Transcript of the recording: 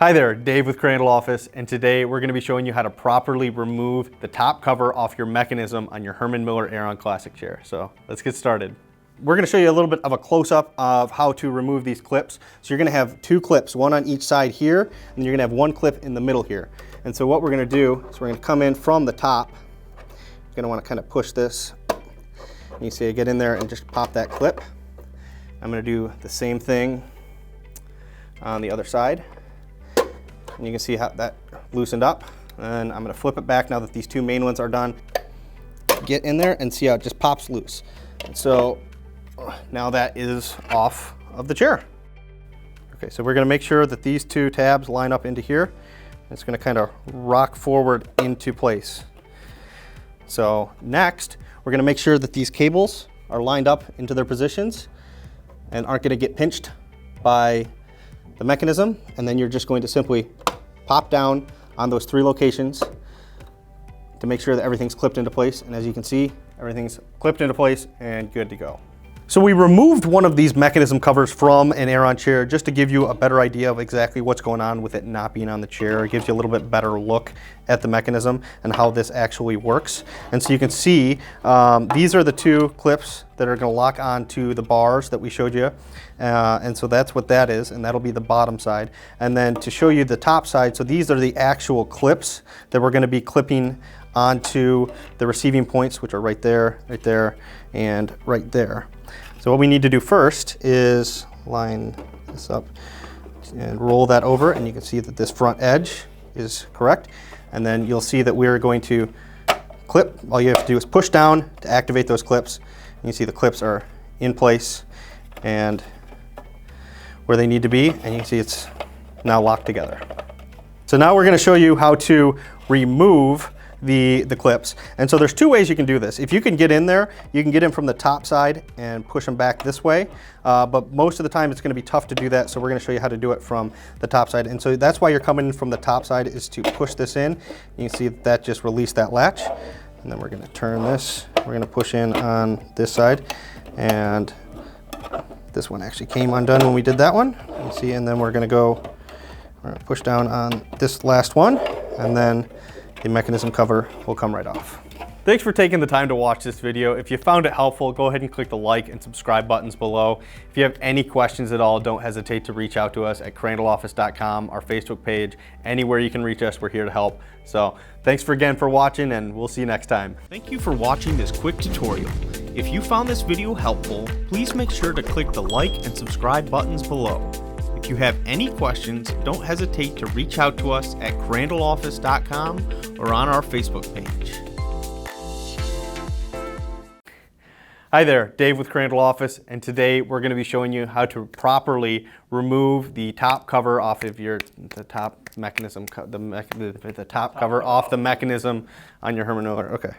Hi there, Dave with Crandall Office, and today we're going to be showing you how to properly remove the top cover off your mechanism on your Herman Miller Aeron Classic chair. So let's get started. We're going to show you a little bit of a close-up of how to remove these clips. So you're going to have two clips, one on each side here, and you're going to have one clip in the middle here. And so what we're going to do is we're going to come in from the top. You're going to want to kind of push this. And you see I get in there and just pop that clip. I'm going to do the same thing on the other side. And you can see how that loosened up. And I'm going to flip it back now that these two main ones are done. Get in there and see how it just pops loose. And so now that is off of the chair. Okay, so we're going to make sure that these two tabs line up into here. It's going to kind of rock forward into place. So next, we're going to make sure that these cables are lined up into their positions and aren't going to get pinched by the mechanism, and then you're just going to simply pop down on those three locations to make sure that everything's clipped into place. And as you can see, everything's clipped into place and good to go. So we removed one of these mechanism covers from an Aeron chair just to give you a better idea of exactly what's going on with it not being on the chair. It gives you a little bit better look at the mechanism and how this actually works. And so you can see these are the two clips that are going to lock onto the bars that we showed you. And so that's what that is, and that'll be the bottom side. And then to show you the top side, so these are the actual clips that we're going to be clipping onto the receiving points, which are right there, and right there. So what we need to do first is line this up and roll that over, and you can see that this front edge is correct. And then you'll see that we're going to clip. All you have to do is push down to activate those clips. And you see the clips are in place and where they need to be, and you can see it's now locked together. So now we're going to show you how to remove the clips. And so there's two ways you can do this. If you can get in there, you can get in from the top side and push them back this way. But most of the time it's going to be tough to do that, so we're going to show you how to do it from the top side. And so that's why you're coming in from the top side, is to push this in. You can see that just released that latch. And then we're going to turn this. We're going to push in on this side. And this one actually came undone when we did that one. You see, and then we're going to push down on this last one, and then the mechanism cover will come right off. Thanks for taking the time to watch this video. If you found it helpful, go ahead and click the like and subscribe buttons below. If you have any questions at all, don't hesitate to reach out to us at crandalloffice.com, our Facebook page, anywhere you can reach us, we're here to help. So thanks again for watching, and we'll see you next time. Thank you for watching this quick tutorial. If you found this video helpful, please make sure to click the like and subscribe buttons below. If you have any questions, don't hesitate to reach out to us at crandalloffice.com or on our Facebook page. Hi there, Dave with Crandall Office, and today we're going to be showing you how to properly remove the top cover off of the top cover off the mechanism on your Herman Miller. Okay,